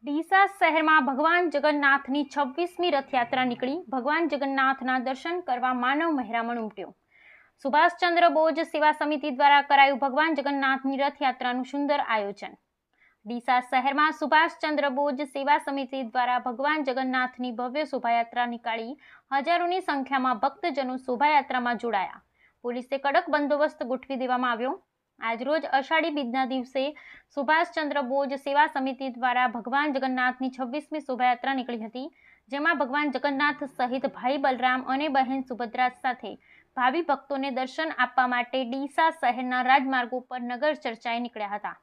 ડીસા શહેરમાં ભગવાન જગન્નાથની 26મી રથયાત્રા નીકળી ભગવાન જગન્નાથના દર્શન કરવા માનવ મહેરામણ ઉમટ્યો। સુભાષચંદ્ર બોઝ સેવા સમિતિ દ્વારા કરાયું ભગવાન જગન્નાથની રથયાત્રાનું સુંદર આયોજન। ડીસા શહેરમાં સુભાષચંદ્ર બોઝ સેવા સમિતિ દ્વારા ભગવાન જગન્નાથની ભવ્ય શોભાયાત્રા નીકાળી હજારોની સંખ્યામાં ભક્તજનો શોભાયાત્રામાં જોડાયા। પોલીસે કડક બંદોબસ્ત ગોઠવી દેવામાં આવ્યો। આજરોજ અષાઢી બીજના દિવસે સુભાષચંદ્ર બોઝ સેવા સમિતિ દ્વારા ભગવાન જગન્નાથની 26મી શોભાયાત્રા નીકળી હતી, જેમાં ભગવાન જગન્નાથ સહિત ભાઈ બલરામ અને બહેન સુભદ્રા સાથે ભાવિ ભક્તોને દર્શન આપવા માટે ડીસા શહેરના રાજમાર્ગો પર નગર ચર્ચાએ નીકળ્યા હતા।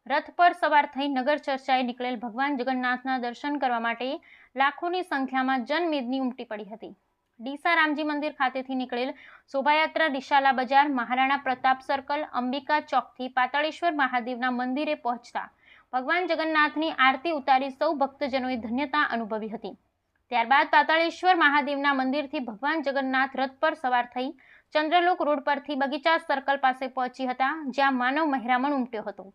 રથ પર સવાર થઈ નગર ચર્ચાએ નીકળેલ ભગવાન જગન્નાથના દર્શન કરવા માટે લાખોની સંખ્યામાં જનમેદની ઉમટી પડી હતી। ડીસા રામજી મંદિર ખાતેથી નીકળેલ શોભાયાત્રા ડીસાલા બજાર, મહારાણા પ્રતાપ સર્કલ, અંબિકા ચોકથી પાતાળેશ્વર મહાદેવના મંદિરે પહોંચતા ભગવાન જગન્નાથની આરતી ઉતારી સૌ ભક્તજનોએ ધન્યતા અનુભવી હતી। ત્યારબાદ પાતાળેશ્વર મહાદેવના મંદિરથી ભગવાન જગન્નાથ રથ પર સવાર થઈ ચંદ્રલોક રોડ પરથી બગીચા સર્કલ પાસે પહોંચી હતા, જ્યાં માનવ મહેરામણ ઉમટ્યો હતો।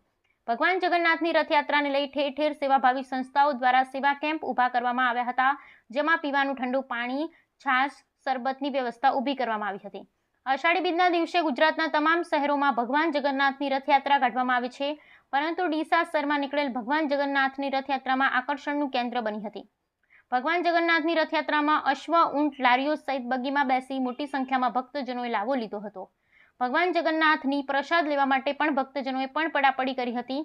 ભગવાન જગન્નાથની રથયાત્રાને લઈ ઠેર ઠેર સેવાભાવી સંસ્થાઓ દ્વારા સેવા કેમ્પ ઊભા કરવામાં આવ્યા હતા, જેમાં પીવાનું ઠંડુ પાણી, છાશ, શરબતની વ્યવસ્થા ઊભી કરવામાં આવી હતી। અષાઢી બીજના દિવસે ગુજરાતના તમામ શહેરોમાં ભગવાન જગન્નાથની રથયાત્રા કાઢવામાં આવે છે, પરંતુ ડીસા શહેરમાં નીકળેલ ભગવાન જગન્નાથની રથયાત્રામાં આકર્ષણનું કેન્દ્ર બની હતી। ભગવાન જગન્નાથની રથયાત્રામાં અશ્વ, ઊંટ, લારીઓ સહિત બગીમાં બેસી મોટી સંખ્યામાં ભક્તજનોએ લાવો લીધો હતો। ભગવાન જગન્નાથની પ્રસાદ લેવા માટે પણ ભક્તજનોએ પણ પડાપડી કરી હતી।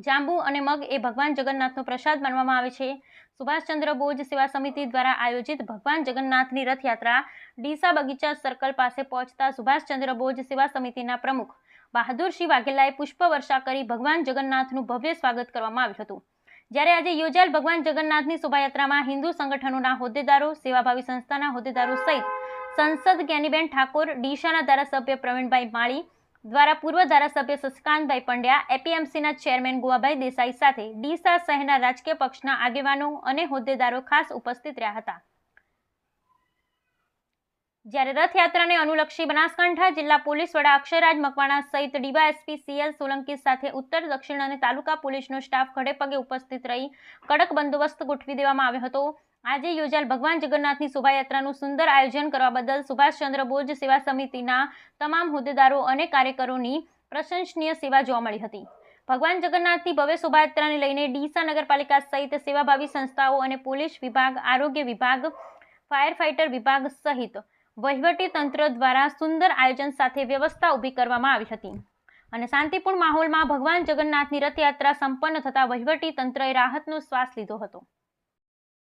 જાંબુ અને મગ એ ભગવાન જગન્નાથનો પ્રસાદ માનવામાં આવે છે। સુભાષચંદ્ર બોઝ સેવા સમિતિ દ્વારા આયોજિત ભગવાન જગન્નાથની રથયાત્રા ડીસા બગીચા સર્કલ પાસે પહોંચતા સુભાષચંદ્ર બોઝ સેવા સમિતિના પ્રમુખ બહાદુરસિંહ વાઘેલાએ પુષ્પવર્ષા કરી ભગવાન જગન્નાથનું ભવ્ય સ્વાગત કરવામાં આવ્યું હતું। જ્યારે આજે યોજાયેલ ભગવાન જગન્નાથની શોભાયાત્રામાં હિન્દુ સંગઠનોના હોદ્દેદારો, સેવાભાવી સંસ્થાના હોદ્દેદારો સહિત સંસદ જ્ઞાનીબેન ઠાકોર, ડીસાના ધારાસભ્ય પ્રવીણભાઈ માળી દ્વારા પૂર્વ ધારાસભ્ય શશિકાંતભાઈ પંડ્યા, એપીએમસીના ચેરમેન ગોવાભાઈ દેસાઈ સાથે ડીસા શહેરના રાજકીય પક્ષના આગેવાનો અને હોદ્દેદારો ખાસ ઉપસ્થિત રહ્યા હતા। જ્યારે રથયાત્રાને અનુલક્ષી બનાસકાંઠા જિલ્લા પોલીસ વડા અક્ષયરાજ મકવાણા સહિત ડીવાયએસપી સીએલ સોલંકી સાથે ઉત્તર, દક્ષિણ અને તાલુકા પોલીસનો સ્ટાફ ખડેપગે ઉપસ્થિત રહી કડક બંદોબસ્ત ગોઠવી દેવામાં આવ્યો હતો। આજે યોજાયેલ ભગવાન જગન્નાથની શોભાયાત્રાનું સુંદર આયોજન કરવા બદલ સુભાષચંદ્ર બોઝ સેવા સમિતિના તમામ હોદ્દેદારો અને કાર્યકરોની પ્રશંસનીય સેવા જોવા મળી હતી। ભગવાન જગન્નાથની ભવ્ય શોભાયાત્રાને લઈને ડીસા નગરપાલિકા સહિત સેવાભાવી સંસ્થાઓ અને પોલીસ વિભાગ, આરોગ્ય વિભાગ, ફાયર ફાઇટર વિભાગ સહિત વહીવટી તંત્ર દ્વારા સુંદર આયોજન સાથે વ્યવસ્થા ઊભી કરવામાં આવી હતી અને શાંતિપૂર્ણ માહોલમાં ભગવાન જગન્નાથની રથયાત્રા સંપન્ન થતા વહીવટી તંત્રએ રાહતનો શ્વાસ લીધો હતો।